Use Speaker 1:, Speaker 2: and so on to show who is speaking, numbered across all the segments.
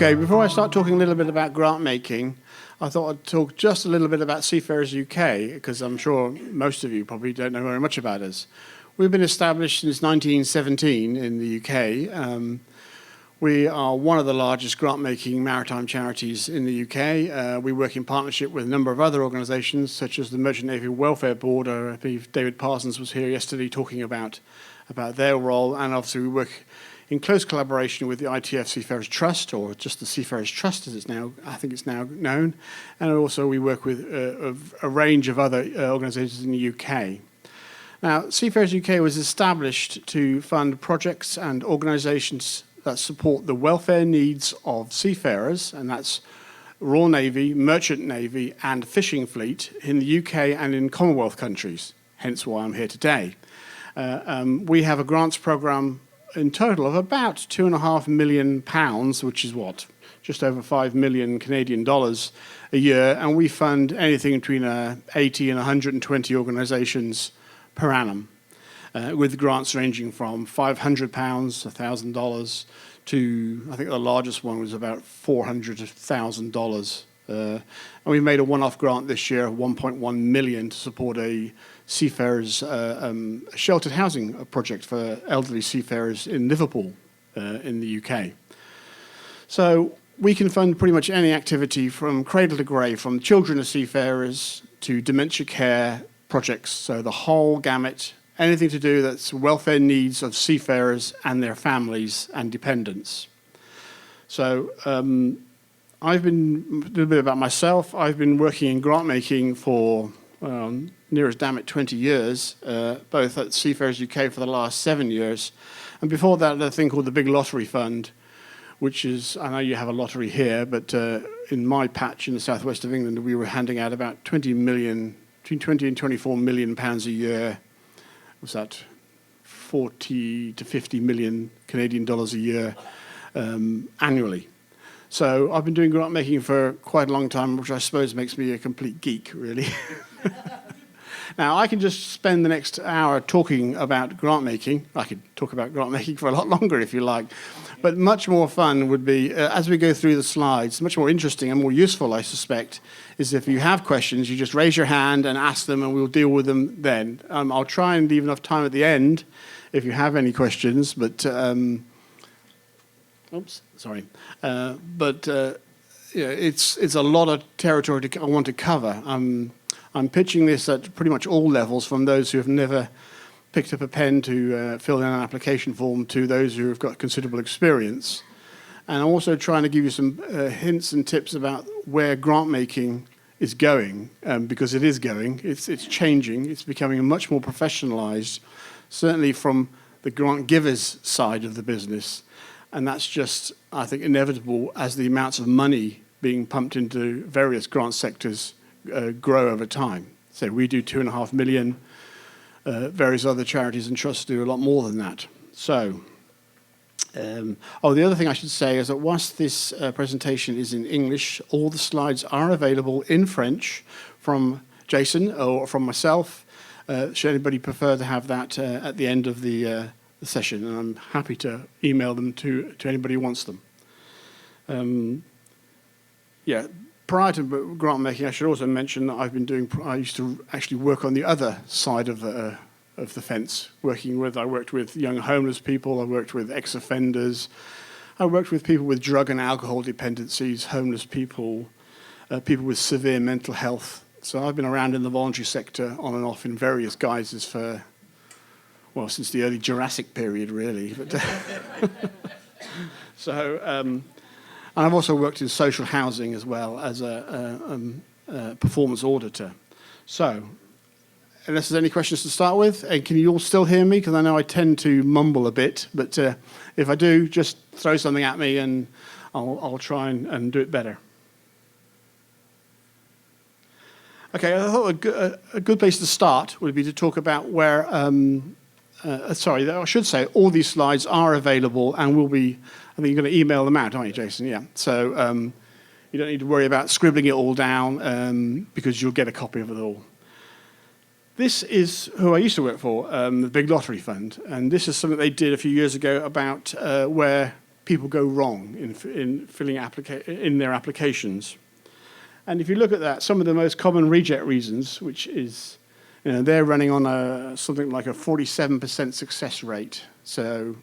Speaker 1: Okay, before I start talking a little bit about grant making, I thought I'd talk just a little bit about Seafarers UK, because I'm sure most of you probably don't know very much about us. We've been established since 1917 in the UK. We are one of the largest grant-making maritime charities in the UK. We work in partnership with a number of other organisations, such as the Merchant Navy Welfare Board. I believe David Parsons was here yesterday talking about their role, and obviously we work in close collaboration with the ITF Seafarers Trust, or just the Seafarers Trust as I think it's now known, and also we work with a range of other organisations in the UK. Now, Seafarers UK was established to fund projects and organisations that support the welfare needs of seafarers, and that's Royal Navy, Merchant Navy and fishing fleet in the UK and in Commonwealth countries, hence why I'm here today. We have a grants programme in total of about £2.5 million, which is what? Just over 5 million Canadian dollars a year, and we fund anything between 80 and 120 organisations per annum, with grants ranging from £500, $1,000 to, I think the largest one was about $400,000. And we made a one-off grant this year of 1.1 million to support a seafarers sheltered housing project for elderly seafarers in Liverpool in the UK. So we can fund pretty much any activity from cradle to grave, from children of seafarers to dementia care projects, so the whole gamut, anything to do that's welfare needs of seafarers and their families and dependents. So I've been, a little bit about myself, I've been working in grant making for near as damn it 20 years, both at Seafarers UK for the last 7 years. And before that, a thing called the Big Lottery Fund, which is, I know you have a lottery here, but in my patch in the southwest of England, we were handing out about 20 million, between 20 and 24 million pounds a year. Was that 40 to 50 million Canadian dollars a year annually. So I've been doing grant making for quite a long time, which I suppose makes me a complete geek, really. Now, I can just spend the next hour talking about grant making. I could talk about grant making for a lot longer if you like. But much more fun would be, as we go through the slides, much more interesting and more useful, I suspect, is if you have questions, you just raise your hand and ask them, and we'll deal with them then. I'll try and leave enough time at the end if you have any questions, but oops, sorry. Yeah, it's a lot of territory I want to cover. I'm pitching this at pretty much all levels, from those who have never picked up a pen to fill in an application form to those who have got considerable experience. And I'm also trying to give you some hints and tips about where grant making is going, because it is going. It's changing. It's becoming much more professionalised, certainly from the grant givers side of the business. And that's just, I think, inevitable as the amounts of money being pumped into various grant sectors grow over time. So we do 2.5 million. Various other charities and trusts do a lot more than that. So, the other thing I should say is that whilst this presentation is in English, all the slides are available in French from Jason or from myself. Should anybody prefer to have that at the end of the session, and I'm happy to email them to anybody who wants them. Yeah. Prior to grant making, I should also mention that I used to actually work on the other side of the fence, I worked with young homeless people, I worked with ex-offenders, I worked with people with drug and alcohol dependencies, homeless people, people with severe mental health. So I've been around in the voluntary sector on and off in various guises for, well, since the early Jurassic period, really. But so, and I've also worked in social housing as well as a performance auditor. So, unless there's any questions to start with, and can you all still hear me? Because I know I tend to mumble a bit, but if I do, just throw something at me and I'll try and do it better. Okay, I thought a good place to start would be to talk about where, sorry, I should say all these slides are available and will be, I think you're going to email them out, aren't you, Jason? Yeah. So you don't need to worry about scribbling it all down because you'll get a copy of it all. This is who I used to work for, the Big Lottery Fund. And this is something they did a few years ago about where people go wrong in filling in their applications. And if you look at that, some of the most common reject reasons, which is, they're running on something like a 47% success rate. So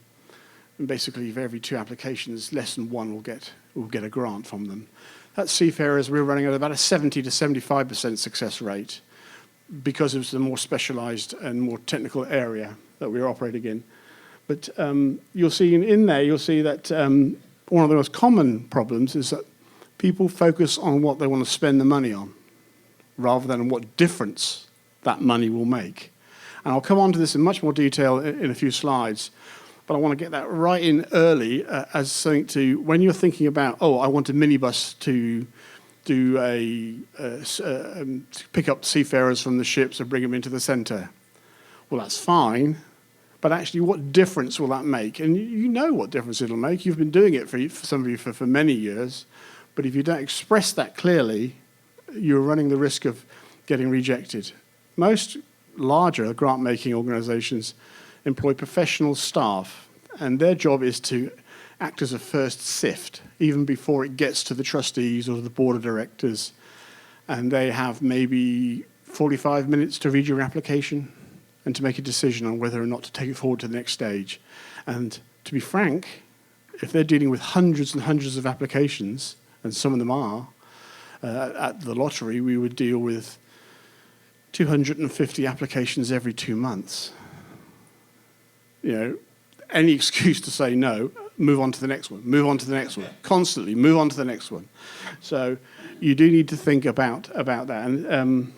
Speaker 1: basically, for every 2 applications, less than 1 will get a grant from them. At Seafarers, we're running at about a 70 to 75% success rate because it's a more specialized and more technical area that we're operating in. But you'll see in there, you'll see that one of the most common problems is that people focus on what they want to spend the money on rather than what difference that money will make. And I'll come on to this in much more detail in a few slides, but I want to get that right in early as something to, when you're thinking about, I want a minibus to pick up seafarers from the ships and bring them into the centre. Well, that's fine, but actually what difference will that make? And you know what difference it'll make. You've been doing it for some of you for many years, but if you don't express that clearly, you're running the risk of getting rejected. Most larger grant-making organisations employ professional staff, and their job is to act as a first sift, even before it gets to the trustees or the board of directors. And they have maybe 45 minutes to read your application and to make a decision on whether or not to take it forward to the next stage. And to be frank, if they're dealing with hundreds and hundreds of applications, and some of them are, at the lottery, we would deal with 250 applications every 2 months. Any excuse to say no, move on to the next one, move on to the next one, constantly move on to the next one. So you do need to think about that. And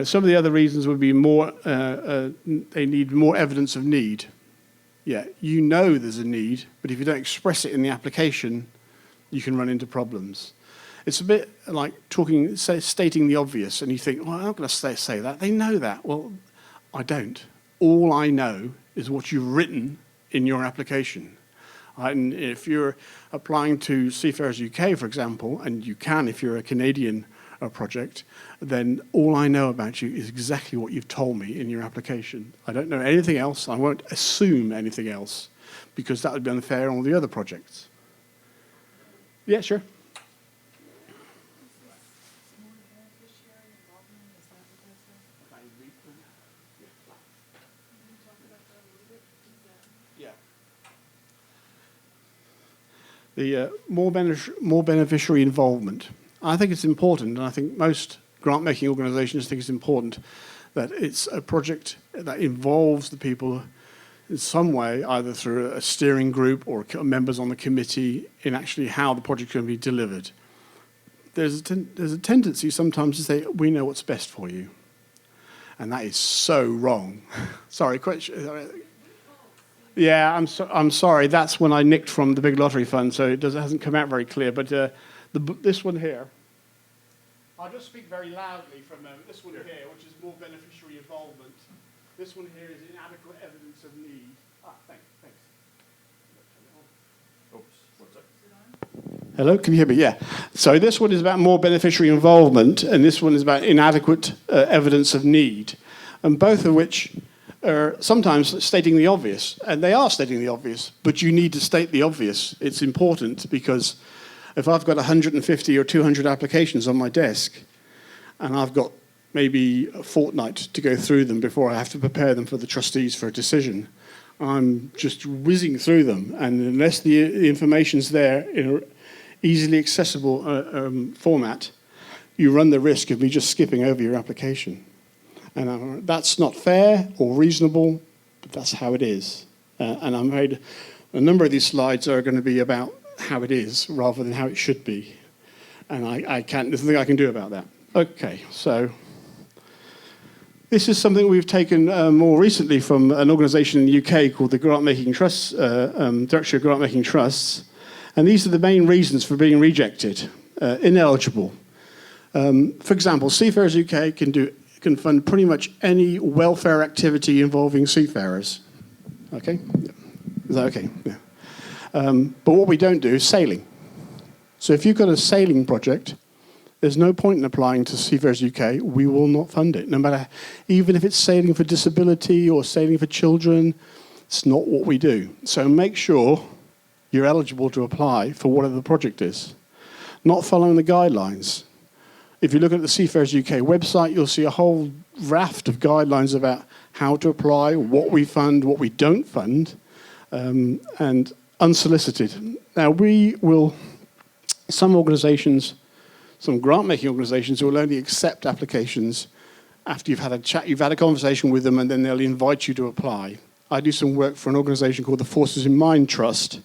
Speaker 1: some of the other reasons would be more, they need more evidence of need. Yeah, there's a need, but if you don't express it in the application, you can run into problems. It's a bit like stating the obvious, and you think, well, I'm not going to say that. They know that. Well, I don't. All I know is what you've written in your application. And if you're applying to Seafarers UK, for example, and you can if you're a Canadian project, then all I know about you is exactly what you've told me in your application. I don't know anything else. I won't assume anything else, because that would be unfair on all the other projects. Yeah, sure. The more beneficiary involvement. I think it's important, and I think most grant-making organisations think it's important that it's a project that involves the people in some way, either through a steering group or members on the committee, in actually how the project can be delivered. There's a tendency sometimes to say, we know what's best for you. And that is so wrong. Sorry, question. Yeah, I'm sorry. That's when I nicked from the big lottery fund, so it hasn't come out very clear. But this one here, I'll just speak very loudly from this one here, which is more beneficiary involvement. This one here is inadequate evidence of need. Thanks. Oops, what's up? Hello, can you hear me? Yeah. So this one is about more beneficiary involvement, and this one is about inadequate evidence of need, and both of which are sometimes stating the obvious, and they are stating the obvious, but you need to state the obvious. It's important, because if I've got 150 or 200 applications on my desk, and I've got maybe a fortnight to go through them before I have to prepare them for the trustees for a decision, I'm just whizzing through them, and unless the information's there in an easily accessible format, you run the risk of me just skipping over your application. And that's not fair or reasonable, but that's how it is. And I'm afraid a number of these slides are going to be about how it is rather than how it should be. And there's nothing I can do about that. Okay, so this is something we've taken more recently from an organisation in the UK called the Grantmaking Trusts, Directorate of Grantmaking Trusts. And these are the main reasons for being rejected, ineligible. For example, Seafarers UK can fund pretty much any welfare activity involving seafarers. Okay? Yeah. Is that okay? Yeah. But what we don't do is sailing. So if you've got a sailing project, there's no point in applying to Seafarers UK. We will not fund it, no matter, even if it's sailing for disability or sailing for children. It's not what we do. So make sure you're eligible to apply for whatever the project is. Not following the guidelines. If you look at the Seafarers UK website, you'll see a whole raft of guidelines about how to apply, what we fund, what we don't fund, and unsolicited. Now, some organisations, some grant-making organisations will only accept applications after you've had a chat, you've had a conversation with them, and then they'll invite you to apply. I do some work for an organisation called the Forces in Mind Trust,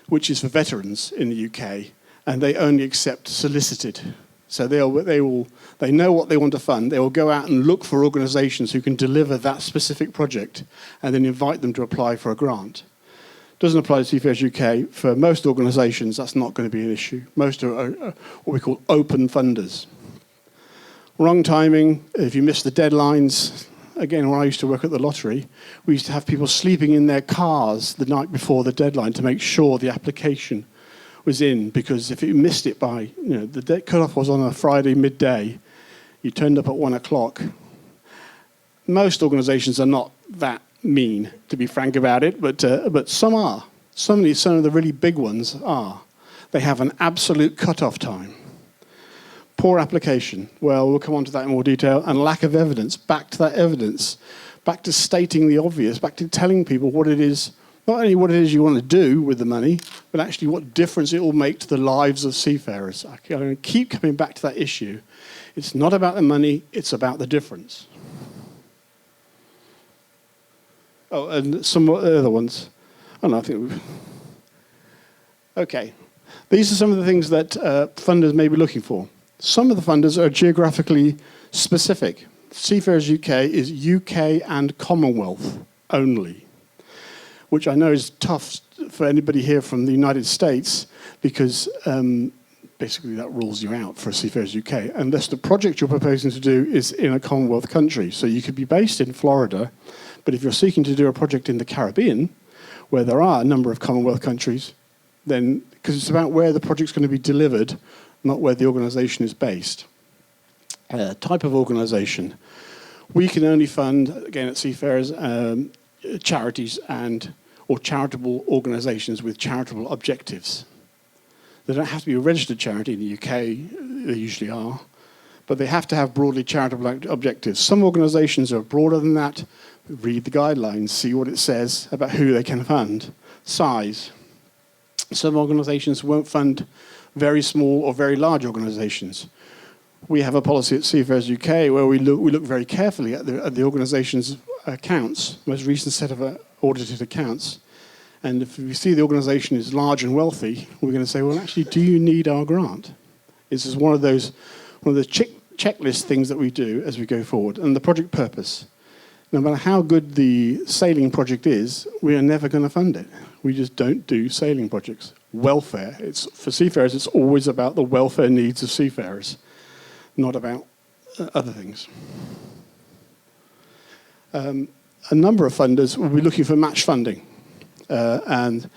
Speaker 1: which is for veterans in the UK, and they only accept solicited. So they know what they want to fund. They will go out and look for organisations who can deliver that specific project, and then invite them to apply for a grant. Doesn't apply to Seafarers UK. For most organisations, that's not going to be an issue. Most are what we call open funders. Wrong timing, if you miss the deadlines. Again, when I used to work at the lottery, we used to have people sleeping in their cars the night before the deadline to make sure the application was in, because if you missed it by, the cut-off was on a Friday midday, you turned up at 1 o'clock. Most organisations are not that mean, to be frank about it, but some are. Some of the really big ones are. They have an absolute cut-off time. Poor application. Well, we'll come on to that in more detail. And lack of evidence. Back to that evidence. Back to stating the obvious. Back to telling people what it is, not only what it is you want to do with the money, but actually what difference it will make to the lives of seafarers. I'm going to keep coming back to that issue. It's not about the money, it's about the difference. Oh, and some other ones. Oh, no, I think okay. These are some of the things that funders may be looking for. Some of the funders are geographically specific. Seafarers UK is UK and Commonwealth only, which I know is tough for anybody here from the United States, because basically that rules you out for Seafarers UK, unless the project you're proposing to do is in a Commonwealth country. So you could be based in Florida, but if you're seeking to do a project in the Caribbean, where there are a number of Commonwealth countries, then, because it's about where the project's going to be delivered, not where the organisation is based. Type of organisation. We can only fund, again at Seafarers, charities or charitable organisations with charitable objectives. They don't have to be a registered charity in the UK, they usually are, but they have to have broadly charitable objectives. Some organisations are broader than that. Read the guidelines, see what it says about who they can fund. Size. Some organisations won't fund very small or very large organisations. We have a policy at Seafarers UK where we look very carefully at the organisation's accounts, most recent set of audited accounts. And if we see the organisation is large and wealthy, we're going to say, well, actually, do you need our grant? This is one of the checklist things that we do as we go forward. And the project purpose. No matter how good the sailing project is, we are never going to fund it. We just don't do sailing projects. Welfare. For seafarers, it's always about the welfare needs of seafarers, not about other things. A number of funders will be looking for match funding. And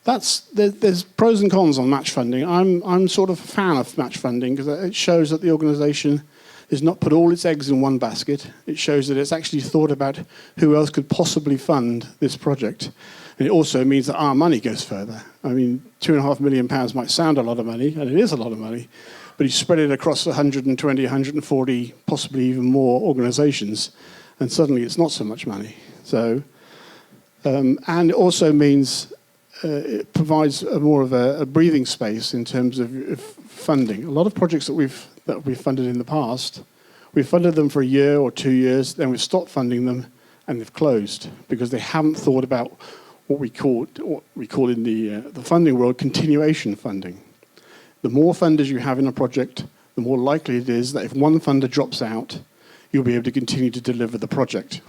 Speaker 1: there's pros and cons on match funding. I'm sort of a fan of match funding because it shows that the organisation has not put all its eggs in one basket. It shows that it's actually thought about who else could possibly fund this project. And it also means that our money goes further. I mean, £2.5 million might sound a lot of money, and it is a lot of money, but you spread it across 120, 140, possibly even more organisations, and suddenly it's not so much money. So, and it also means it provides more of a breathing space in terms of funding. A lot of projects that we've funded in the past, we've funded them for a year or 2 years, then we've stopped funding them and they've closed because they haven't thought about what we call in the funding world continuation funding. The more funders you have in a project, the more likely it is that if one funder drops out, you'll be able to continue to deliver the project.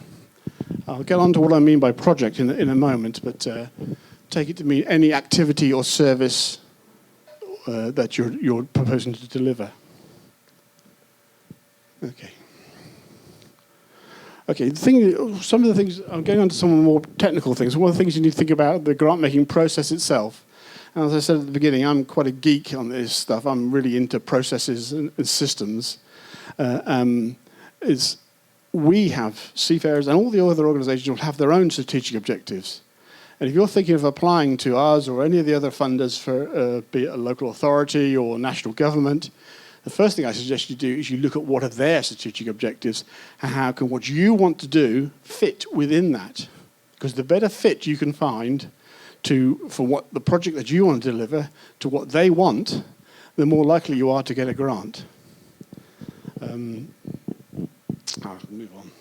Speaker 1: I'll get on to what I mean by project in a moment, but take it to mean any activity or service that you're proposing to deliver. Okay, some of the things, I'm going on to some of the more technical things. One of the things you need to think about, the grant-making process itself. And as I said at the beginning, I'm quite a geek on this stuff. I'm really into processes and systems. We have, Seafarers and all the other organisations will have their own strategic objectives. And if you're thinking of applying to us or any of the other funders for be it a local authority or national government, the first thing I suggest you do is you look at what are their strategic objectives and how can what you want to do fit within that. Because the better fit you can find for what the project that you want to deliver to what they want, the more likely you are to get a grant. I'll move on.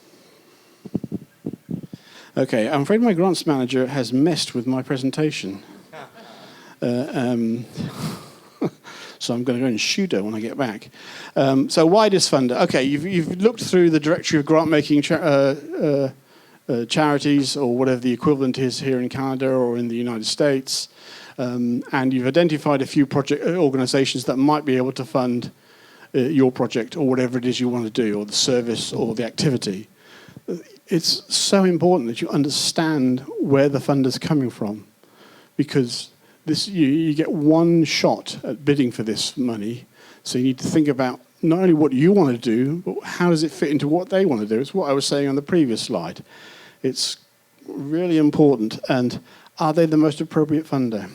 Speaker 1: Okay, I'm afraid my grants manager has messed with my presentation. So I'm going to go and shoot her when I get back. So why this funder? Okay, you've looked through the directory of grant-making charities, or whatever the equivalent is here in Canada or in the United States, and you've identified a few project organisations that might be able to fund your project or whatever it is you want to do, or the service or the activity. It's so important that you understand where the funder's coming from, because you get one shot at bidding for this money, so you need to think about not only what you want to do, but how does it fit into what they want to do. It's what I was saying on the previous slide. It's really important. And are they the most appropriate funder?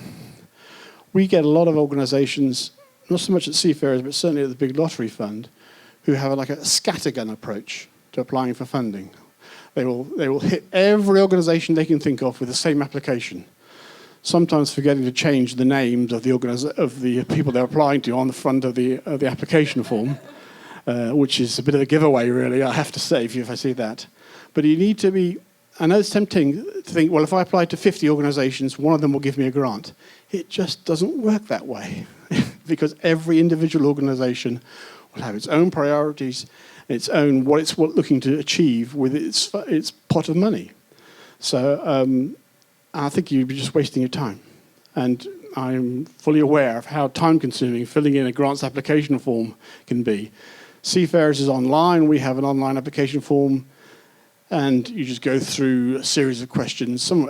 Speaker 1: We get a lot of organisations, not so much at Seafarers, but certainly at the Big Lottery Fund, who have like a scattergun approach to applying for funding. They will hit every organisation they can think of with the same application, sometimes forgetting to change the names of the people they're applying to on the front of the application form, which is a bit of a giveaway, really, I have to say, if I see that. But you need to be, I know it's tempting to think, well, if I apply to 50 organisations, one of them will give me a grant. It just doesn't work that way, because every individual organisation will have its own priorities, its own what it's looking to achieve with its pot of money. So I think you'd be just wasting your time. And I'm fully aware of how time-consuming filling in a grants application form can be. Seafarers is online. We have an online application form, and you just go through a series of questions, some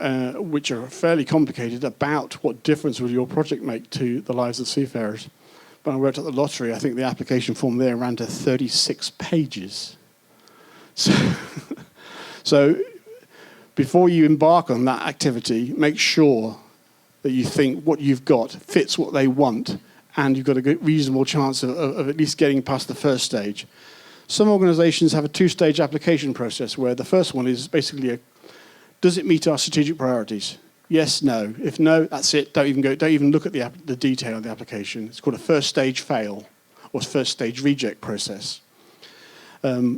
Speaker 1: which are fairly complicated, about what difference will your project make to the lives of seafarers. When I worked at the lottery, I think the application form there ran to 36 pages. So before you embark on that activity, make sure that you think what you've got fits what they want, and you've got a good, reasonable chance of at least getting past the first stage. Some organisations have a two-stage application process where the first one is basically does it meet our strategic priorities? Yes, no. If no, that's it. Don't even look at the detail of the application. It's called a first stage fail or first stage reject process.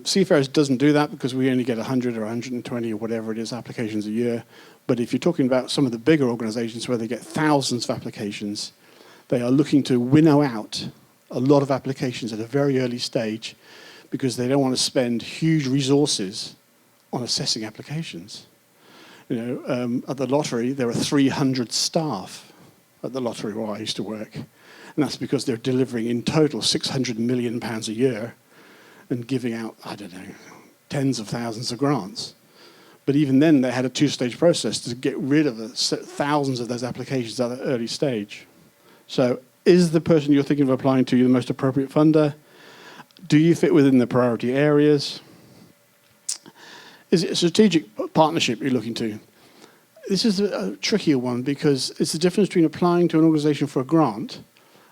Speaker 1: Seafarers doesn't do that because we only get 100 or 120 or whatever it is applications a year. But if you're talking about some of the bigger organisations where they get thousands of applications, they are looking to winnow out a lot of applications at a very early stage because they don't want to spend huge resources on assessing applications. You know, at the lottery, there are 300 staff at the lottery where I used to work. And that's because they're delivering in total £600 million a year and giving out, I don't know, tens of thousands of grants. But even then, they had a two-stage process to get rid of thousands of those applications at an early stage. So is the person you're thinking of applying to the most appropriate funder? Do you fit within the priority areas? Is it a strategic partnership you're looking to? This is a trickier one because it's the difference between applying to an organisation for a grant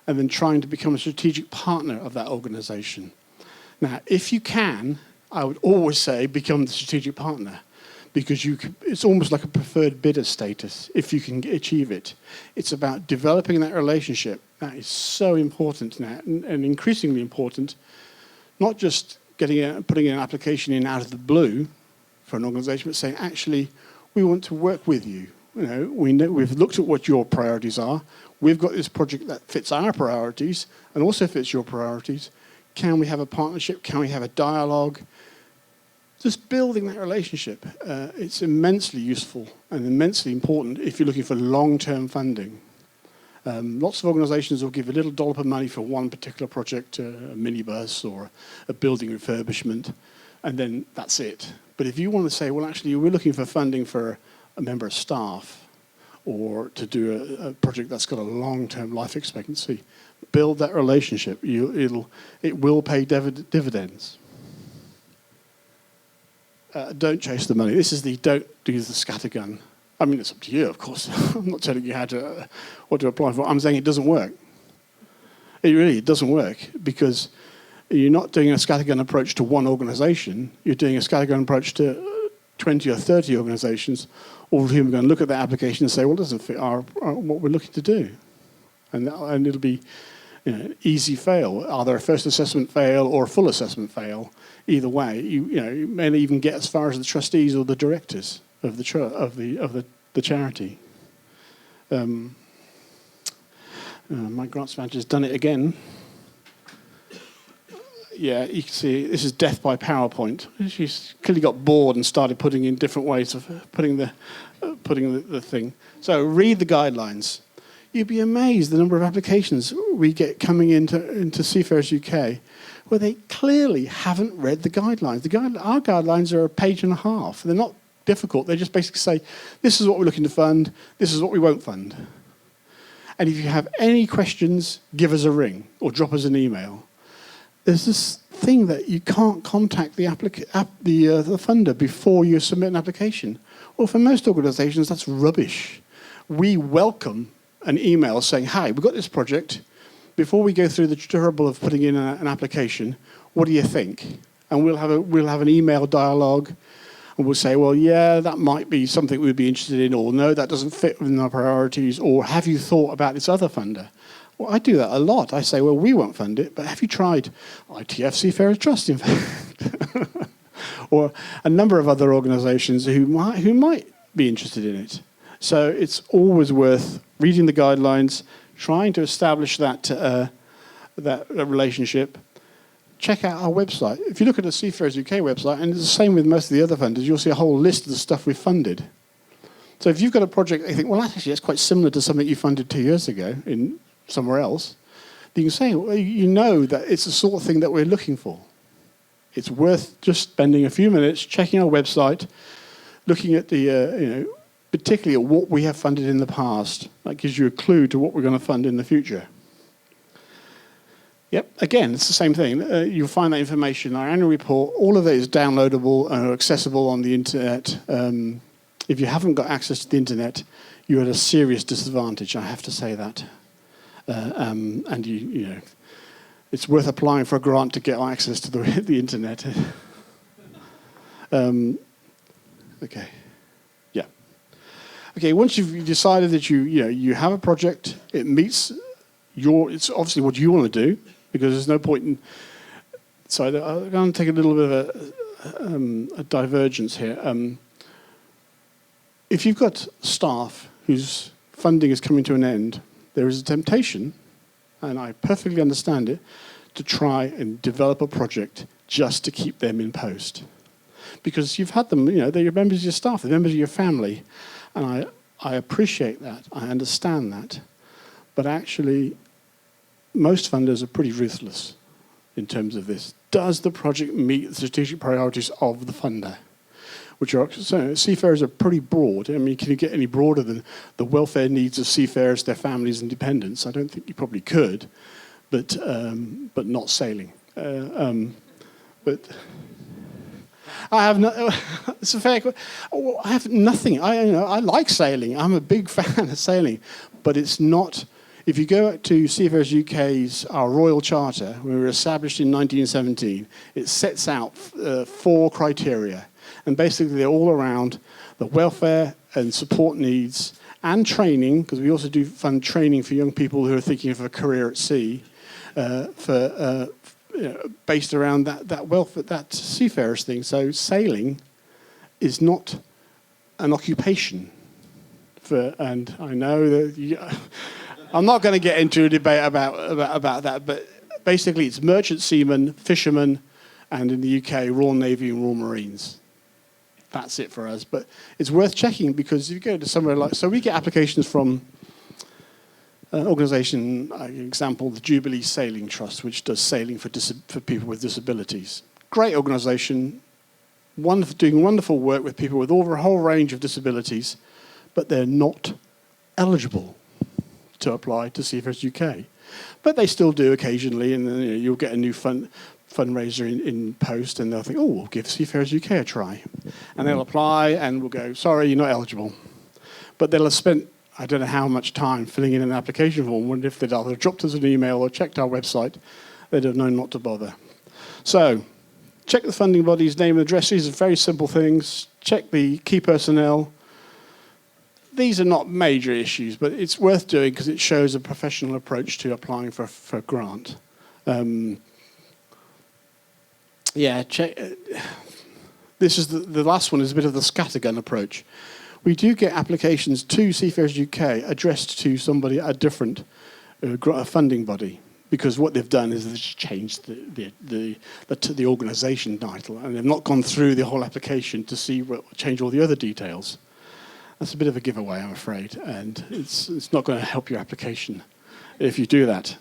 Speaker 1: and then trying to become a strategic partner of that organisation. Now, if you can, I would always say become the strategic partner because it's almost like a preferred bidder status if you can achieve it. It's about developing that relationship. That is so important now and increasingly important, not just putting an application in out of the blue for an organisation, but saying, actually, we want to work with you. You know, we've looked at what your priorities are. We've got this project that fits our priorities and also fits your priorities. Can we have a partnership? Can we have a dialogue? Just building that relationship. It's immensely useful and immensely important if you're looking for long-term funding. Lots of organisations will give a little dollop of money for one particular project, a minibus or a building refurbishment, and then that's it. But if you want to say, well, actually, we're looking for funding for a member of staff or to do a project that's got a long-term life expectancy, build that relationship. It will pay dividends. Don't chase the money. This is don't do the scattergun I mean, it's up to you, of course. I'm not telling you what to apply for. I'm saying it doesn't work. It doesn't work, because you're not doing a scattergun approach to one organisation. You're doing a scattergun approach to 20 or 30 organisations, all of whom are going to look at that application and say, well, it doesn't fit what we're looking to do. And it'll be easy fail, either a first assessment fail or a full assessment fail. Either way, you may even get as far as the trustees or the directors of the charity. My grants manager's done it again. Yeah, you can see this is death by PowerPoint. She's clearly got bored and started putting in different ways of putting the thing. So read the guidelines. You'd be amazed the number of applications we get coming into Seafarers UK where they clearly haven't read the guidelines. Our guidelines are a page and a half. They're not difficult. They just basically say, this is what we're looking to fund, this is what we won't fund. And if you have any questions, give us a ring or drop us an email. There's this thing that you can't contact the funder before you submit an application. Well, for most organisations, that's rubbish. We welcome an email saying, hi, we've got this project. Before we go through the trouble of putting in an application, what do you think? And we'll have an email dialogue, and we'll say, well, yeah, that might be something we'd be interested in, or no, that doesn't fit within our priorities, or have you thought about this other funder? Well, I do that a lot. I say, well, we won't fund it, but have you tried ITF Seafarers Trust, in fact? Or a number of other organisations who might be interested in it. So it's always worth reading the guidelines, trying to establish that relationship. Check out our website. If you look at the Seafarers UK website, and it's the same with most of the other funders, you'll see a whole list of the stuff we've funded. So if you've got a project, you think, well, actually, it's quite similar to something you funded 2 years ago in somewhere else, then you can say, well, you know that it's the sort of thing that we're looking for. It's worth just spending a few minutes checking our website, looking at the, particularly at what we have funded in the past. That gives you a clue to what we're going to fund in the future. Yep, again, it's the same thing. You'll find that information in our annual report. All of it is downloadable and accessible on the internet. If you haven't got access to the internet, you're at a serious disadvantage, I have to say that. And it's worth applying for a grant to get access to the internet. Okay. Yeah. Okay. Once you've decided that you have a project, it meets it's obviously what you want to do, because there's no point in. So I'm going to take a little bit of a divergence here. If you've got staff whose funding is coming to an end, there is a temptation, and I perfectly understand it, to try and develop a project just to keep them in post. Because you've had them, they're your members of your staff, they're members of your family. And I appreciate that, I understand that. But actually, most funders are pretty ruthless in terms of this. Does the project meet the strategic priorities of the funder? Which are, so seafarers are pretty broad. I mean, can you get any broader than the welfare needs of seafarers, their families and dependents? I don't think you probably could, but not sailing. But I have no. It's a fair. I have nothing. I like sailing. I'm a big fan of sailing, but it's not. If you go to Seafarers UK's our Royal Charter, we were established in 1917. It sets out 4 criteria. And basically, they're all around the welfare and support needs and training, because we also do fund training for young people who are thinking of a career at sea, based around that welfare, that seafarers thing. So sailing is not an occupation. And I know that I'm not going to get into a debate about that, but basically, it's merchant seamen, fishermen, and in the UK, Royal Navy and Royal Marines. That's it for us. But it's worth checking, because if you go to somewhere like... So we get applications from an organisation, example, the Jubilee Sailing Trust, which does sailing for people with disabilities. Great organisation, doing wonderful work with people with over a whole range of disabilities, but they're not eligible to apply to Seafarers UK. But they still do occasionally, and then you'll get a new fundraiser in post, and they'll think, oh, we'll give Seafarers UK a try. And they'll apply, and we'll go, sorry, you're not eligible. but they'll have spent, I don't know how much time filling in an application form, and if they'd either dropped us an email or checked our website, they'd have known not to bother. So, check the funding body's name and address. These are very simple things. Check the key personnel. These are not major issues, but it's worth doing because it shows a professional approach to applying for a grant. Check. This is the last one is a bit of the scattergun approach. We do get applications to Seafarers UK addressed to somebody at a different funding body, because what they've done is they've changed the organisation title, and they've not gone through the whole application to change all the other details. That's a bit of a giveaway, I'm afraid, and it's not going to help your application if you do that.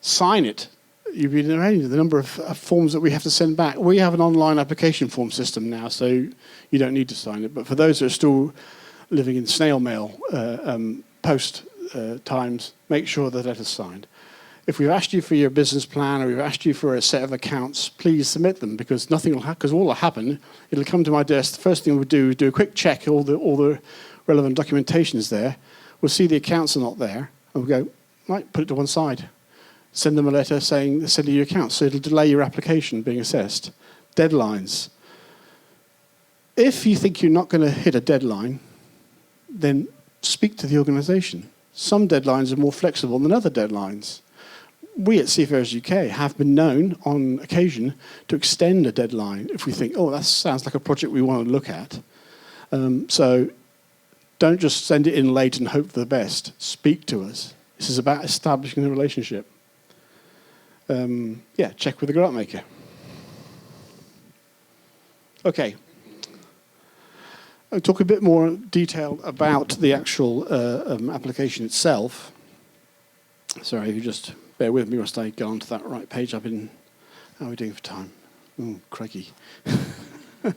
Speaker 1: Sign it. You've been arranging the number of forms that we have to send back. We have an online application form system now, so you don't need to sign it. But for those that are still living in snail mail post times, make sure that is signed. If we've asked you for your business plan or we've asked you for a set of accounts, please submit them, because nothing will happen. Because all will happen, it'll come to my desk. The first thing we'll do is do a quick check. All the relevant documentation is there. We'll see the accounts are not there, and we'll go, right, put it to one side. Send them a letter saying send you your accounts. So it'll delay your application being assessed. Deadlines. If you think you're not going to hit a deadline, then speak to the organisation. Some deadlines are more flexible than other deadlines. We at Seafarers UK have been known on occasion to extend a deadline if we think, oh, that sounds like a project we want to look at. So don't just send it in late and hope for the best. Speak to us. This is about establishing the relationship. Check with the grant maker. Okay. I'll talk a bit more detail about the actual application itself. Sorry, if you just bear with me whilst I go onto that right page. How are we doing for time? Oh, crikey. Okay,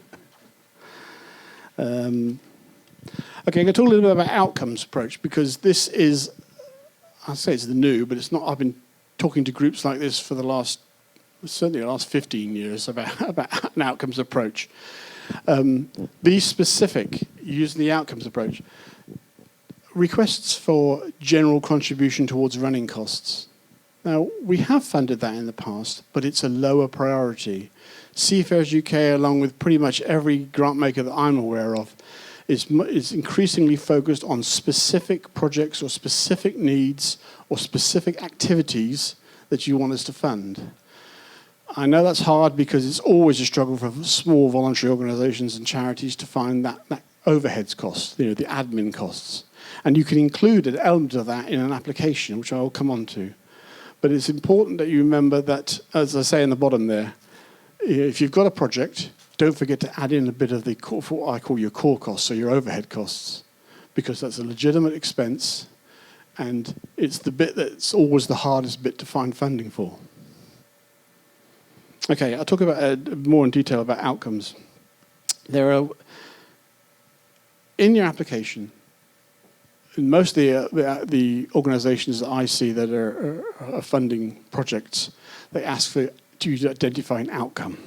Speaker 1: I'm going to talk a little bit about outcomes approach, because this is, I'll say it's the new, but it's not. I've been talking to groups like this for certainly the last 15 years about an outcomes approach. Be specific, using the outcomes approach. Requests for general contribution towards running costs. Now, we have funded that in the past, but it's a lower priority. Seafarers UK, along with pretty much every grant maker that I'm aware of, is increasingly focused on specific projects or specific needs or specific activities that you want us to fund. I know that's hard because it's always a struggle for small voluntary organisations and charities to find that overheads costs, the admin costs. And you can include an element of that in an application, which I will come on to. But it's important that you remember that, as I say in the bottom there, if you've got a project, don't forget to add in a bit of what I call your core costs, so your overhead costs, because that's a legitimate expense, and it's the bit that's always the hardest bit to find funding for. Okay, I'll talk about more in detail about outcomes. There are, in your application, in most of the organisations that I see that are funding projects, they ask for you to identify an outcome.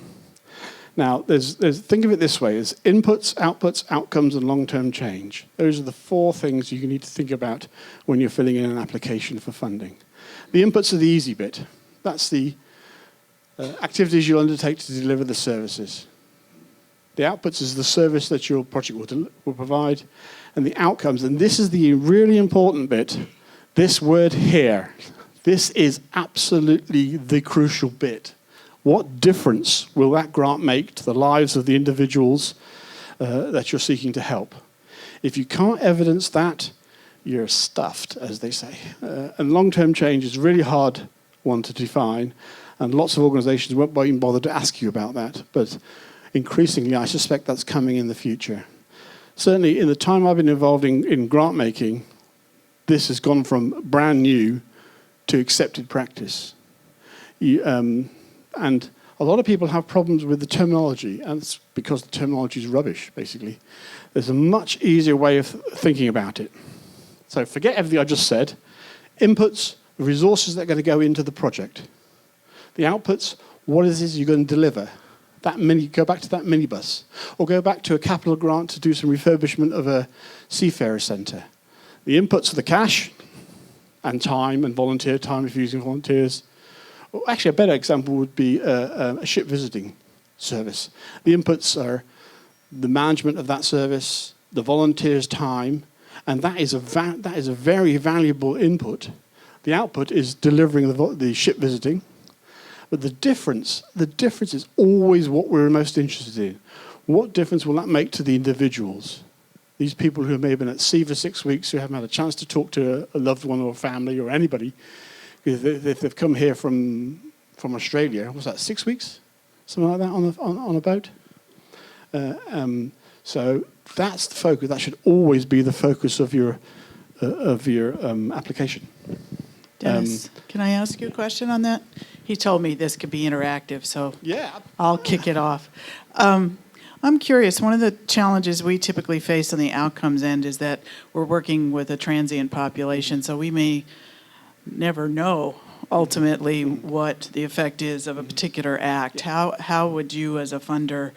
Speaker 1: Now, think of it this way: there's inputs, outputs, outcomes, and long-term change. Those are the four things you need to think about when you're filling in an application for funding. The inputs are the easy bit. That's the activities you'll undertake to deliver the services. The outputs is the service that your project will provide, and the outcomes, and this is the really important bit, this word here. This is absolutely the crucial bit. What difference will that grant make to the lives of the individuals that you're seeking to help? If you can't evidence that, you're stuffed, as they say. And long-term change is a really hard one to define, and lots of organisations won't even bother to ask you about that. But increasingly, I suspect that's coming in the future. Certainly, in the time I've been involved in grant making, this has gone from brand new to accepted practice. And a lot of people have problems with the terminology, and it's because the terminology is rubbish, basically. There's a much easier way of thinking about it. So forget everything I just said. Inputs, the resources that are going to go into the project. The outputs, what is it you're going to deliver? go back to that minibus, or go back to a capital grant to do some refurbishment of a seafarer centre. The inputs are the cash and time and volunteer time if you're using volunteers. Well, actually, a better example would be a ship visiting service. The inputs are the management of that service, the volunteers' time, and that is a very valuable input. The output is delivering the ship visiting. But the difference is always what we're most interested in. What difference will that make to the individuals? These people who may have been at sea for 6 weeks, who haven't had a chance to talk to a loved one or a family or anybody, if they've come here from Australia, what's that, 6 weeks? Something like that on a boat? So that's the focus. That should always be the focus of your application.
Speaker 2: Dennis, can I ask you a question on that? He told me this could be interactive, so
Speaker 1: yeah,
Speaker 2: I'll kick it off. I'm curious, one of the challenges we typically face on the outcomes end is that we're working with a transient population, so we may never know ultimately what the effect is of a particular act. How would you as a funder,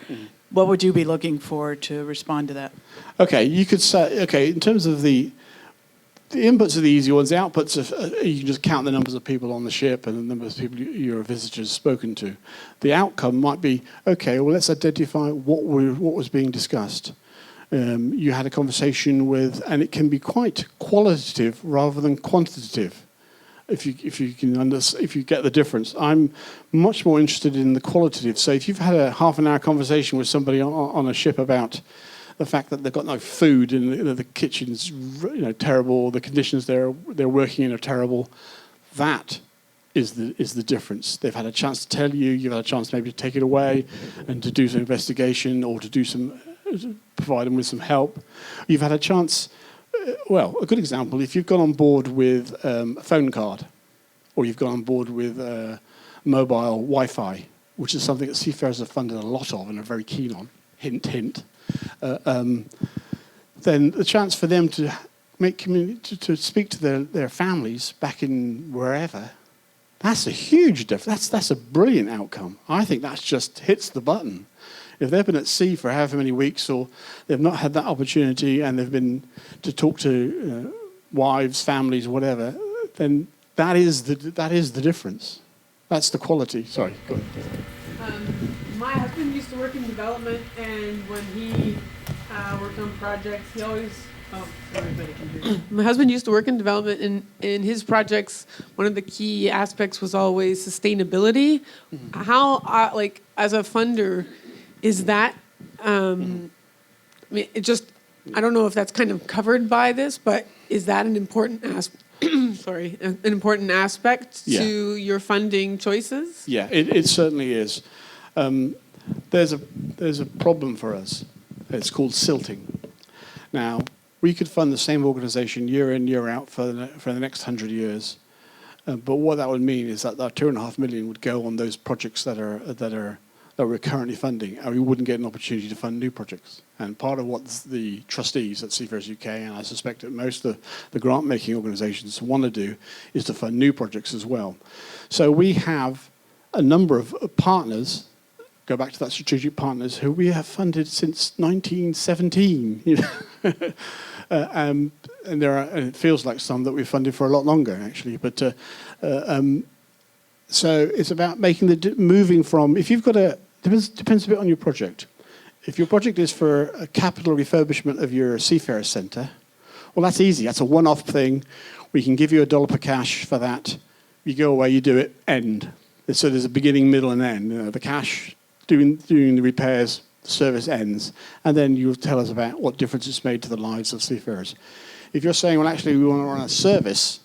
Speaker 2: what would you be looking for to respond to that?
Speaker 1: Okay, you could say, in terms of the inputs are the easy ones. The outputs are, you can just count the numbers of people on the ship and the number of people your visitors spoken to. The outcome might be, okay, well, let's identify what was being discussed. You had a conversation with, and it can be quite qualitative rather than quantitative. If you get the difference, I'm much more interested in the qualitative. So if you've had a half an hour conversation with somebody on a ship about the fact that they've got no food and the kitchen's terrible, the conditions they're working in are terrible, that is the difference. They've had a chance to tell you, you've had a chance maybe to take it away and to do some investigation or to provide them with some help. You've had a chance, a good example, if you've gone on board with a phone card or you've gone on board with mobile Wi-Fi, which is something that seafarers have funded a lot of and are very keen on, hint, hint, then the chance for them to to speak to their families back in wherever, that's a huge difference. That's a brilliant outcome. I think that just hits the button. If they've been at sea for however many weeks or they've not had that opportunity and they've been to talk to wives, families, whatever, then that is the difference. That's the quality. Sorry, go ahead.
Speaker 3: My husband used to work in development, and when he worked on projects, he always... Oh, everybody can hear you. My husband used to work in development, and in his projects, one of the key aspects was always sustainability. Mm-hmm. How, as a funder, is that... I mean, I don't know if that's kind of covered by this, but is that an important aspect? An important aspect to your funding choices? Yeah,
Speaker 1: it certainly is. There's a problem for us. It's called silting. Now, we could fund the same organisation year in, year out for the next 100 years, but what that would mean is that $2.5 million would go on those projects that we're currently funding, and we wouldn't get an opportunity to fund new projects. And part of what the trustees at Seafarers UK, and I suspect that most of the grant-making organisations want to do, is to fund new projects as well. So we have a number of partners, go back to that strategic partners, who we have funded since 1917. And and it feels like some that we've funded for a lot longer, actually. But so it's about moving from, if you've got depends a bit on your project. If your project is for a capital refurbishment of your seafarer centre, well, that's easy. That's a one-off thing. We can give you $1 per cash for that. You go away, you do it, end. So there's a beginning, middle, and end. The cash, doing the repairs, the service ends. And then you'll tell us about what difference it's made to the lives of seafarers. If you're saying, well, actually, we want to run a service,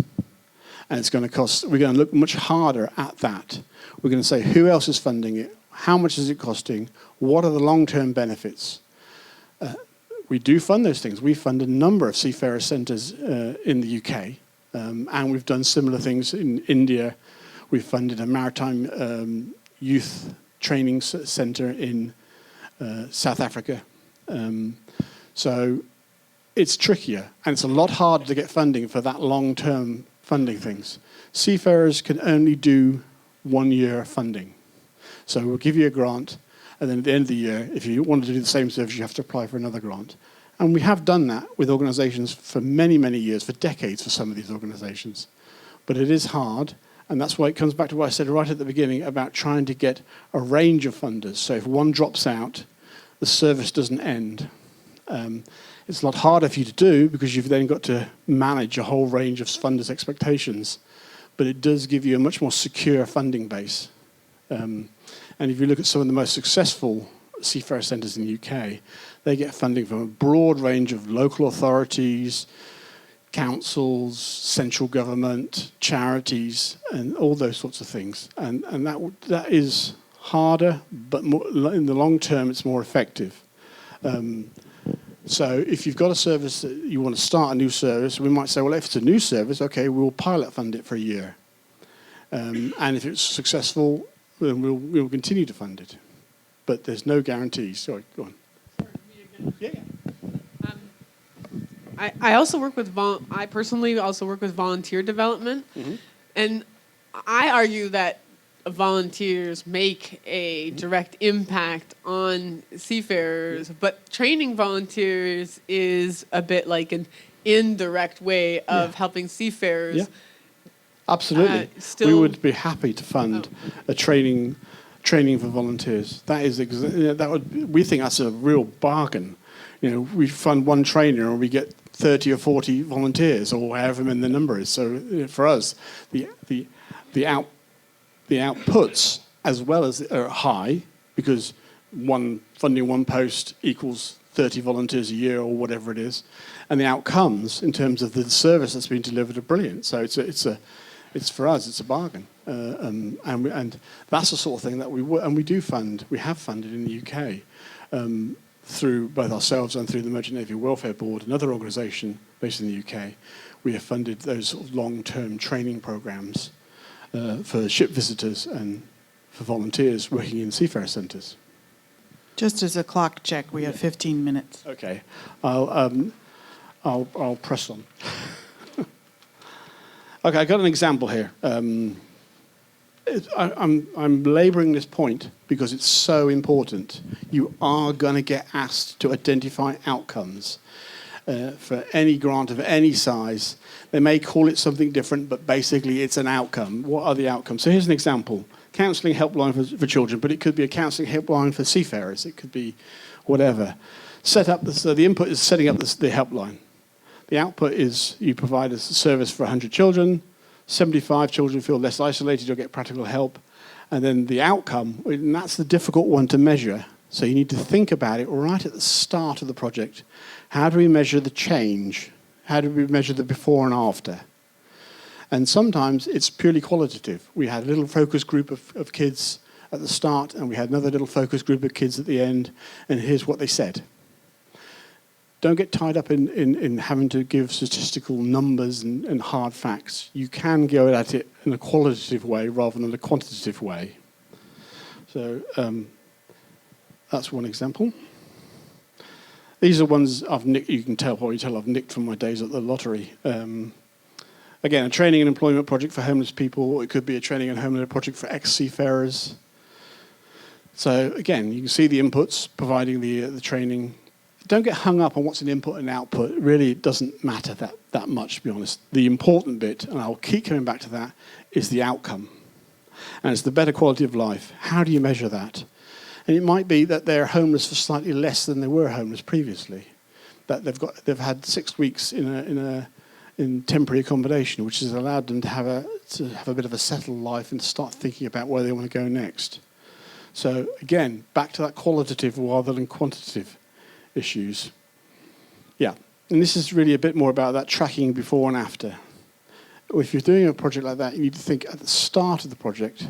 Speaker 1: and it's going to cost, we're going to look much harder at that. We're going to say, who else is funding it? How much is it costing? What are the long-term benefits? We do fund those things. We fund a number of seafarer centres in the UK, and we've done similar things in India. We've funded a maritime youth training centre in South Africa. So it's trickier, and it's a lot harder to get funding for that long-term funding things. Seafarers can only do 1 year funding. So we'll give you a grant, And then at the end of the year, if you wanted to do the same service, you have to apply for another grant. And we have done that with organisations for many, many years, for decades for some of these organisations. But it is hard, and that's why it comes back to what I said right at the beginning about trying to get a range of funders. So if one drops out, the service doesn't end. It's a lot harder for you to do because you've then got to manage a whole range of funders' expectations. But it does give you a much more secure funding base. And if you look at some of the most successful seafarer centres in the UK, they get funding from a broad range of local authorities, councils, central government, charities, and all those sorts of things. And that is harder, but more, in the long term, it's more effective. So if you've got a service that you want to start a new service, we might say, well, if it's a new service, okay, we'll pilot fund it for a year. And if it's successful, then we'll continue to fund it. But there's no guarantees. Sorry, go on. Yeah.
Speaker 3: I also work with I personally also work with volunteer development, and I argue that volunteers make a direct impact on seafarers, but training volunteers is a bit like an indirect way of helping seafarers.
Speaker 1: Yeah. Absolutely. We would be happy to fund a training for volunteers. That is we think that's a real bargain. We fund one trainer and we get 30 or 40 volunteers, or however many the number is. So for us, the outputs as well as are high, because funding one post equals 30 volunteers a year or whatever it is, and the outcomes in terms of the service that's been delivered are brilliant. So it's for us, it's a bargain, and that's the sort of thing that we do fund. We have funded in the UK through both ourselves and through the Merchant Navy Welfare Board, another organisation based in the UK. We have funded those sort of long-term training programmes for ship visitors and for volunteers working in seafarer centres.
Speaker 2: Just as a clock check, we have 15 minutes.
Speaker 1: Okay, I'll press on. Okay, I got an example here. I'm labouring this point because it's so important. You are going to get asked to identify outcomes for any grant of any size. They may call it something different, but basically it's an outcome. What are the outcomes? So here's an example. Counselling helpline for children, but it could be a counselling helpline for seafarers. It could be whatever. So the input is setting up the helpline. The output is you provide a service for 100 children, 75 children feel less isolated or get practical help, and then the outcome, and that's the difficult one to measure. So you need to think about it right at the start of the project. How do we measure the change? How do we measure the before and after? And sometimes it's purely qualitative. We had a little focus group of kids at the start, and we had another little focus group of kids at the end, and here's what they said. Don't get tied up in having to give statistical numbers and hard facts. You can go at it in a qualitative way rather than a quantitative way. So that's one example. These are ones I've nicked. You can probably tell I've nicked from my days at the lottery. Again, a training and employment project for homeless people. It could be a training and homeless project for ex-seafarers. So again, you can see the inputs providing the training. Don't get hung up on what's an input and output. Really, it doesn't matter that much, to be honest. The important bit, and I'll keep coming back to that, is the outcome. And it's the better quality of life. How do you measure that? And it might be that they're homeless for slightly less than they were homeless previously. That they've had 6 weeks in temporary accommodation, which has allowed them to have a bit of a settled life and to start thinking about where they want to go next. So again, back to that qualitative rather than quantitative issues. Yeah, and this is really a bit more about that tracking before and after. If you're doing a project like that, you need to think at the start of the project,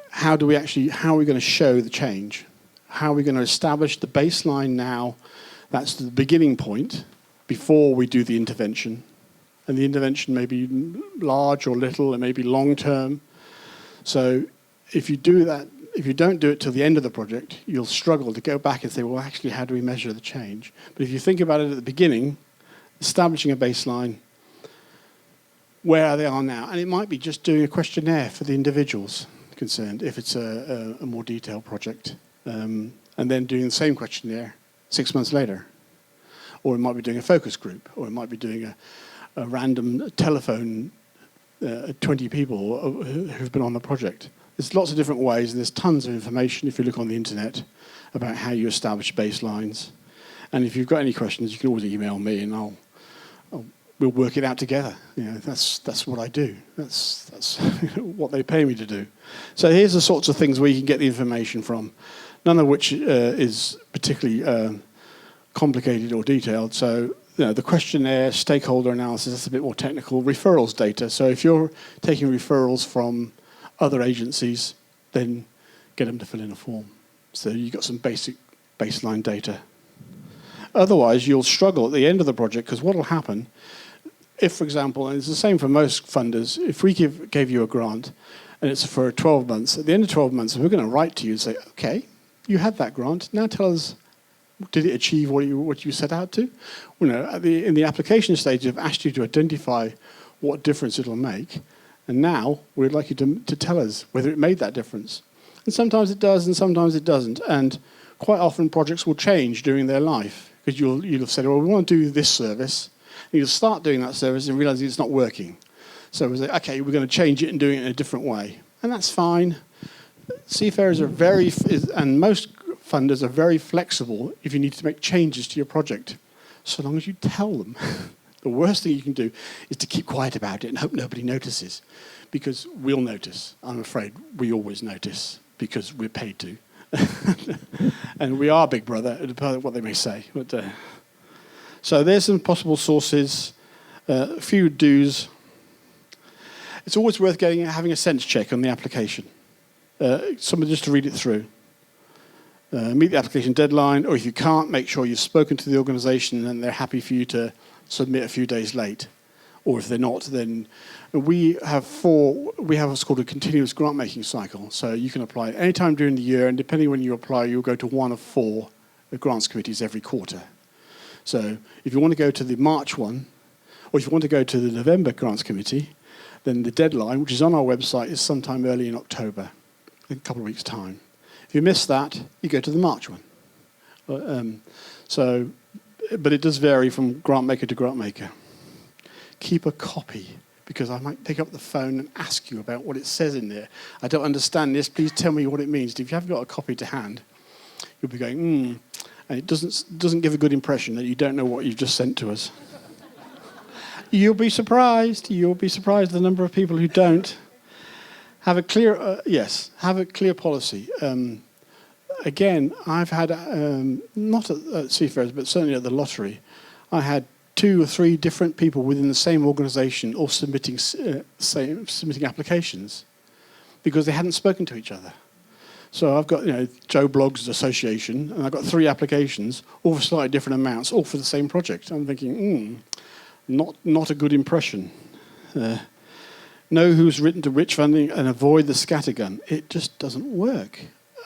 Speaker 1: how are we going to show the change? How are we going to establish the baseline now? That's the beginning point before we do the intervention. And the intervention may be large or little, it may be long term. So if you do that, if you don't do it till the end of the project, you'll struggle to go back and say, well, actually, how do we measure the change? But if you think about it at the beginning, establishing a baseline, where they are now, and it might be just doing a questionnaire for the individuals concerned, if it's a more detailed project. and then doing the same questionnaire 6 months later. Or it might be doing a focus group, or it might be doing a random telephone, 20 people who've been on the project. There's lots of different ways, and there's tons of information if you look on the internet about how you establish baselines. And if you've got any questions, you can always email me, and we'll work it out together. You know, that's what I do. That's what they pay me to do. So here's the sorts of things where you can get the information from, none of which is particularly complicated or detailed. So the questionnaire, stakeholder analysis, that's a bit more technical. Referrals data. So if you're taking referrals from other agencies, then get them to fill in a form. So you've got some basic baseline data. Otherwise, you'll struggle at the end of the project, because what will happen if, for example, and it's the same for most funders, if we gave you a grant and it's for 12 months, at the end of 12 months, we're going to write to you and say, okay, you had that grant, now tell us, did it achieve what you set out to? You know, in the application stage, they've asked you to identify what difference it'll make, and now we'd like you to tell us whether it made that difference. And sometimes it does, and sometimes it doesn't. And quite often projects will change during their life, because you'll have said, well, we want to do this service. And you'll start doing that service and realize it's not working. So we say, okay, we're going to change it and do it in a different way. And that's fine. Seafarers are and most funders are very flexible if you need to make changes to your project, so long as you tell them. The worst thing you can do is to keep quiet about it and hope nobody notices, because we'll notice. I'm afraid we always notice, because we're paid to. And we are Big Brother, what they may say. But, so there's some possible sources, a few do's. It's always worth having a sense check on the application. Somebody just to read it through. Meet the application deadline, or if you can't, make sure you've spoken to the organisation and they're happy for you to submit a few days late. Or if they're not, then we have what's called a continuous grant-making cycle. So you can apply any time during the year, and depending when you apply, you'll go to one of 4 grants committees every quarter. So if you want to go to the March one, or if you want to go to the November grants committee, then the deadline, which is on our website, is sometime early in October, in a couple of weeks' time. If you miss that, you go to the March one. But it does vary from grant maker to grant maker. Keep a copy, because I might pick up the phone and ask you about what it says in there. I don't understand this. Please tell me what it means. If you haven't got a copy to hand, you'll be going, and it doesn't give a good impression that you don't know what you've just sent to us. You'll be surprised. You'll be surprised the number of people who don't. Have a clear policy. Again, I've had, not at Seafarers, but certainly at the lottery, I had 2 or 3 different people within the same organisation all submitting applications, because they hadn't spoken to each other. So I've got, Joe Blogs Association, and I've got 3 applications, all for slightly different amounts, all for the same project. I'm thinking, not a good impression. Know who's written to which funding and avoid the scattergun. It just doesn't work.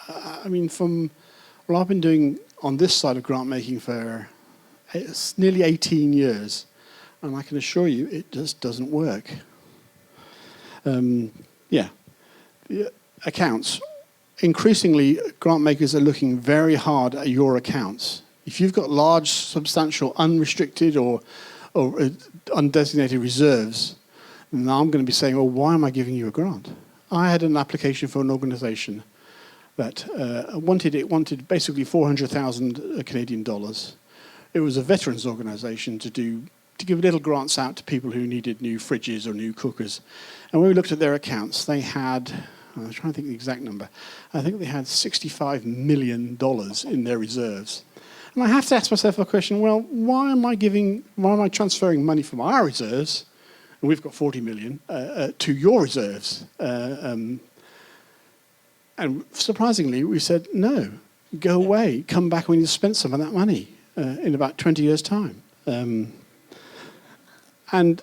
Speaker 1: I've been doing on this side of grant making for nearly 18 years, and I can assure you it just doesn't work. Accounts. Increasingly, grant makers are looking very hard at your accounts. If you've got large, substantial, unrestricted or undesignated reserves, now I'm going to be saying, well, why am I giving you a grant? I had an application for an organisation that wanted basically 400,000 Canadian dollars. It was a veterans organisation to give little grants out to people who needed new fridges or new cookers. And when we looked at their accounts, they had, I'm trying to think the exact number, I think they had $65 million in their reserves. And I have to ask myself a question, well, why am I transferring money from our reserves, and we've got 40 million, to your reserves? And surprisingly, we said, no, go away, come back when you've spent some of that money in about 20 years' time. And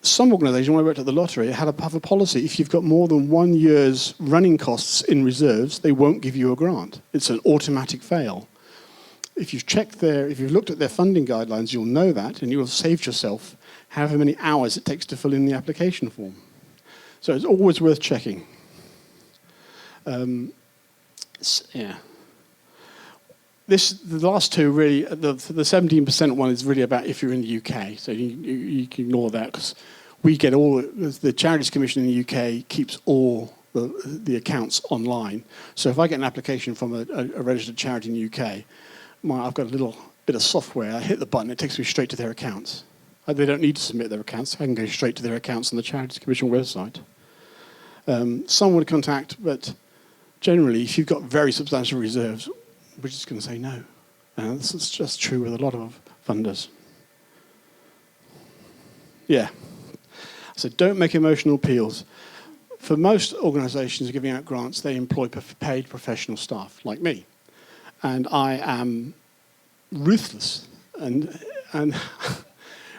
Speaker 1: some organisation, when I worked at the lottery, have a policy, if you've got more than 1 year's running costs in reserves, they won't give you a grant. It's an automatic fail. If you've looked at their funding guidelines, you'll know that, and you'll have saved yourself however many hours it takes to fill in the application form. So it's always worth checking. the last two really, the 17% one is really about if you're in the UK, so you can ignore that because we get the Charities Commission in the UK keeps all the accounts online. So if I get an application from a registered charity in the UK, I've got a little bit of software, I hit the button, it takes me straight to their accounts. They don't need to submit their accounts, I can go straight to their accounts on the Charities Commission website. Some would contact, but generally, if you've got very substantial reserves, we're just going to say no. And this is just true with a lot of funders. Yeah. So don't make emotional appeals. For most organisations giving out grants, they employ paid professional staff, like me. And I am ruthless. And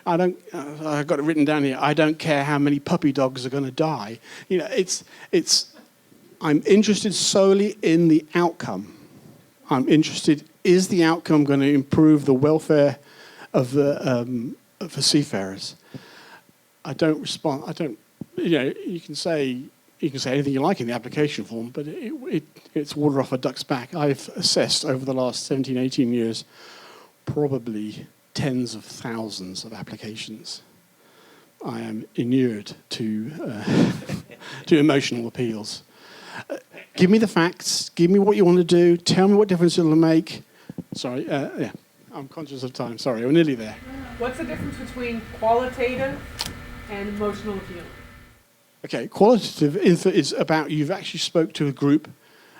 Speaker 1: I don't. I've got it written down here. I don't care how many puppy dogs are going to die. You know, I'm interested solely in the outcome. I'm interested, is the outcome going to improve the welfare of the seafarers? I don't respond. You can say anything you like in the application form, but it's water off a duck's back. I've assessed over the last 17, 18 years probably tens of thousands of applications. I am inured to emotional appeals. Give me the facts. Give me what you want to do. Tell me what difference it'll make. Sorry, yeah, I'm conscious of time. Sorry, we're nearly there.
Speaker 3: What's the difference between qualitative and emotional appeal?
Speaker 1: Okay, qualitative info is about you've actually spoke to a group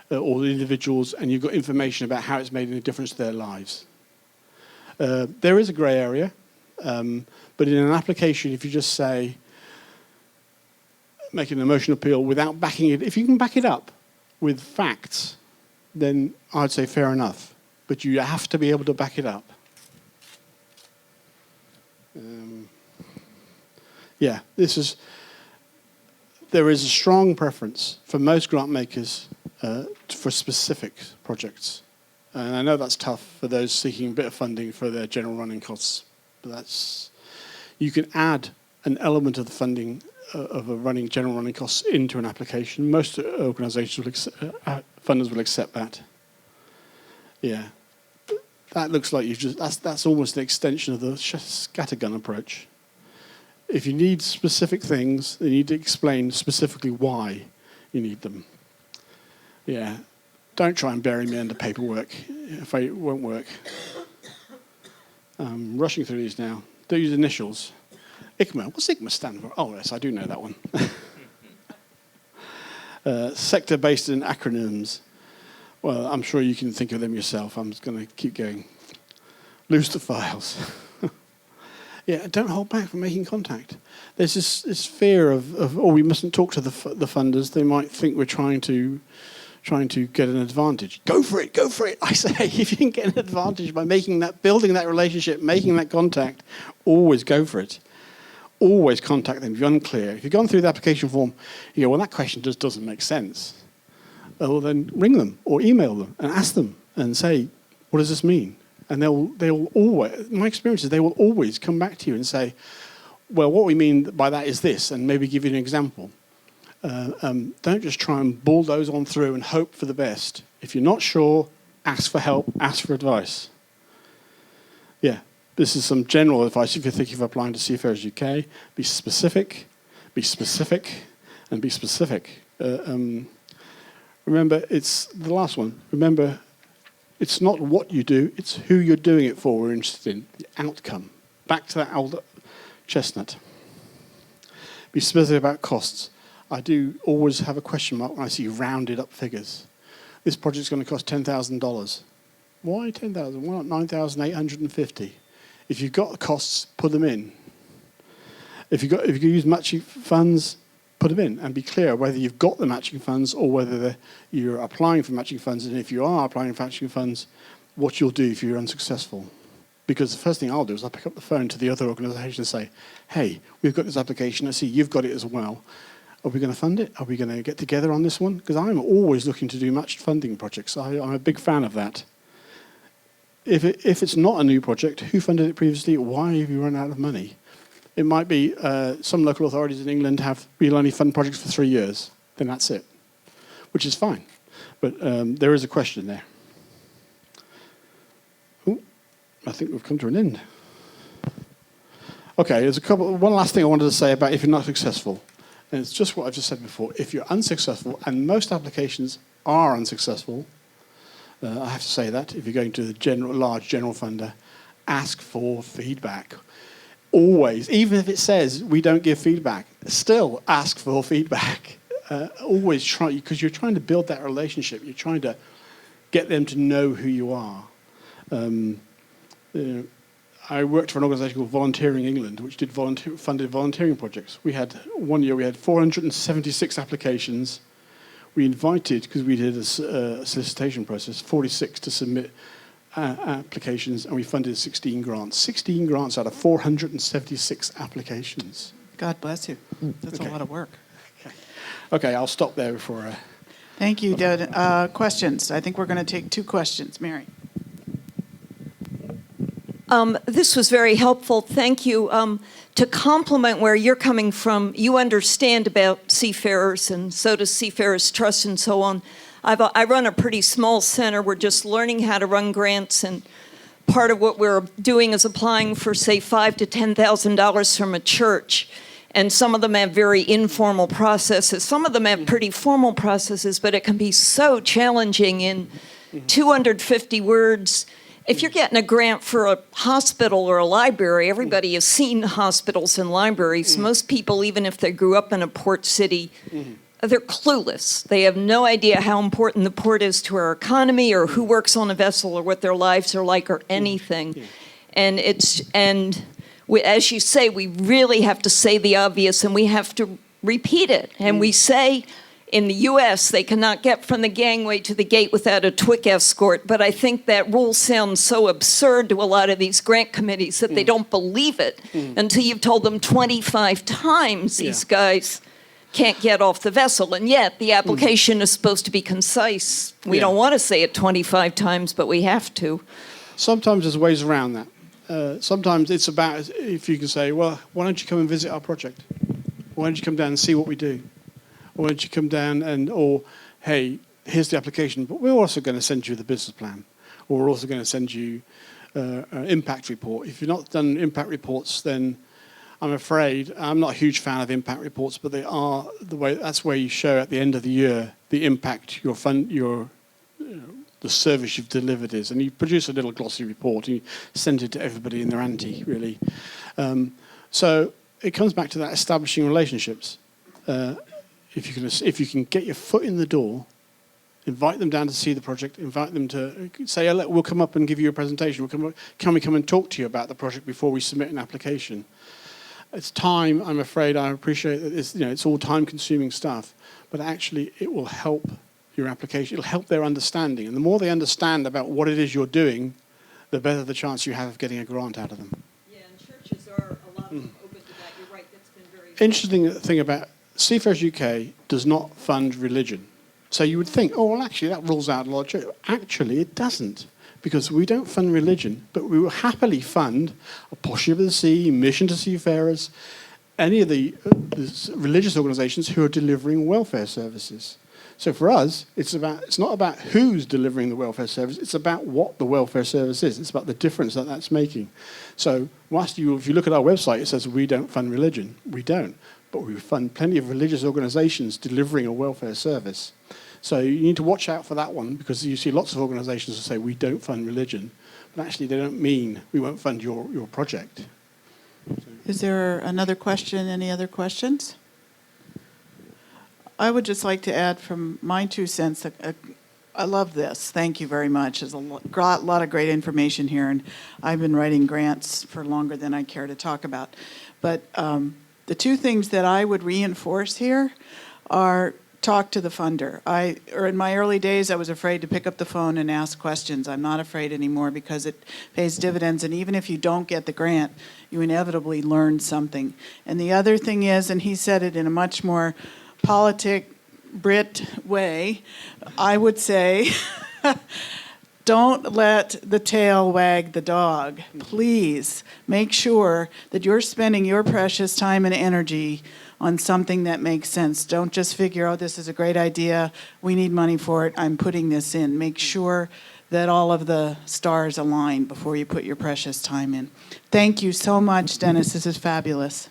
Speaker 1: or the individuals and you've got information about how it's made a difference to their lives. There is a grey area, but in an application, if you just say, make an emotional appeal without backing it, if you can back it up with facts, then I'd say fair enough. But you have to be able to back it up. Yeah, there is a strong preference for most grant makers for specific projects. And I know that's tough for those seeking a bit of funding for their general running costs. But you can add an element of the funding of a general running costs into an application. Most organisations funders will accept that. Yeah, that looks like that's almost an extension of the scattergun approach. If you need specific things, you need to explain specifically why you need them. Yeah. Don't try and bury me under paperwork. It won't work. Rushing through these now. Don't use initials. ICMA. What's ICMA stand for? Oh, yes, I do know that one. Sector-based in acronyms. Well, I'm sure you can think of them yourself. I'm just going to keep going. Lose the files. Yeah, don't hold back from making contact. There's this fear of we mustn't talk to the funders. They might think we're trying to get an advantage. Go for it. I say, if you can get an advantage by building that relationship, making that contact, always go for it. Always contact them if you're unclear. If you've gone through the application form, you go, well, that question just doesn't make sense. Well, then ring them or email them and ask them and say, what does this mean? And they'll always, my experience is they will always come back to you and say, well, what we mean by that is this, and maybe give you an example. Don't just try and bulldoze on through and hope for the best. If you're not sure, ask for help, ask for advice. Yeah, this is some general advice if you're thinking of applying to Seafarers UK. Be specific, and be specific. Remember, it's the last one. Remember, it's not what you do, it's who you're doing it for we're interested in, the outcome. Back to that old chestnut. Be specific about costs. I do always have a question mark when I see rounded up figures. This project's going to cost $10,000. Why 10,000? Why not 9,850? If you've got the costs, put them in. If you use matching funds, put them in and be clear whether you've got the matching funds or whether you're applying for matching funds. And if you are applying for matching funds, what you'll do if you're unsuccessful. Because the first thing I'll do is I'll pick up the phone to the other organisation and say, hey, we've got this application. I see you've got it as well. Are we going to fund it? Are we going to get together on this one? Because I'm always looking to do matched funding projects. I'm a big fan of that. If it's not a new project, who funded it previously? Why have you run out of money? It might be some local authorities in England will only fund projects for 3 years. Then that's it, which is fine. But there is a question there. I think we've come to an end. Okay, there's one last thing I wanted to say about if you're not successful. And it's just what I've just said before. If you're unsuccessful, and most applications are unsuccessful, I have to say that, if you're going to the large general funder, ask for feedback. Always, even if it says we don't give feedback, still ask for feedback. Always try, because you're trying to build that relationship. You're trying to get them to know who you are. I worked for an organisation called Volunteering England, which did funded volunteering projects. One year we had 476 applications. We invited, because we did a solicitation process, 46 to submit applications, and we funded 16 grants. 16 grants out of 476 applications.
Speaker 2: God bless you. That's a lot of work.
Speaker 1: Okay, I'll stop there before.
Speaker 2: Thank you, Dad. Questions? I think we're going to take 2 questions. Mary.
Speaker 4: This was very helpful. Thank you. To complement where you're coming from, you understand about seafarers, and so does Seafarers Trust and so on. I run a pretty small center. We're just learning how to run grants, and part of what we're doing is applying for, say, $5,000 to $10,000 from a church. And some of them have very informal processes. Some of them have pretty formal processes, but it can be so challenging in 250 words. If you're getting a grant for a hospital or a library, everybody has seen hospitals and libraries. Most people, even if they grew up in a port city, they're clueless. They have no idea how important the port is to our economy, or who works on a vessel, or what their lives are like, or anything. And as you say, we really have to say the obvious, and we have to repeat it. And we say, in the U.S., they cannot get from the gangway to the gate without a TWIC escort. But I think that rule sounds so absurd to a lot of these grant committees that they don't believe it until you've told them 25 times these guys can't get off the vessel. And yet the application is supposed to be concise. We don't want to say it 25 times, but we have to.
Speaker 1: Sometimes there's ways around that. Sometimes it's about, if you can say, well, why don't you come and visit our project? Why don't you come down and see what we do? Why don't you come down or, hey, here's the application, but we're also going to send you the business plan, or we're also going to send you an impact report. If you've not done impact reports, then I'm afraid, I'm not a huge fan of impact reports, but they are that's where you show at the end of the year the impact the service you've delivered is. And you produce a little glossy report and you send it to everybody in their ante, really. So it comes back to that establishing relationships. If you can get your foot in the door, invite them down to see the project, invite them to say, oh, we'll come up and give you a presentation. Can we come and talk to you about the project before we submit an application? It's time, I'm afraid. I appreciate that it's all time-consuming stuff, but actually it will help your application. It'll help their understanding. And the more they understand about what it is you're doing, the better the chance you have of getting a grant out of them.
Speaker 4: Yeah, and churches are a lot open to that. You're right, that's been very...
Speaker 1: Interesting thing about Seafarers UK does not fund religion. So you would think, oh, well, actually, that rules out a lot of churches. Actually, it doesn't, because we don't fund religion, but we will happily fund Apostolate of the Sea, Mission to Seafarers, any of the religious organisations who are delivering welfare services. So for us, it's not about who's delivering the welfare service, it's about what the welfare service is. It's about the difference that that's making. So if you look at our website, it says we don't fund religion. We don't. But we fund plenty of religious organisations delivering a welfare service. So you need to watch out for that one, because you see lots of organisations that say we don't fund religion, but actually they don't mean we won't fund your project.
Speaker 2: Is there another question? Any other questions? I would just like to add from my 2 cents, I love this. Thank you very much. There's a lot of great information here, and I've been writing grants for longer than I care to talk about. But the 2 things that I would reinforce here are talk to the funder. In my early days, I was afraid to pick up the phone and ask questions. I'm not afraid anymore, because it pays dividends, and even if you don't get the grant, you inevitably learn something. And the other thing is, and he said it in a much more politic Brit way, I would say Don't let the tail wag the dog. Please make sure that you're spending your precious time and energy on something that makes sense. Don't just figure, oh, this is a great idea, we need money for it, I'm putting this in. Make sure that all of the stars align before you put your precious time in. Thank you so much, Dennis. This is fabulous.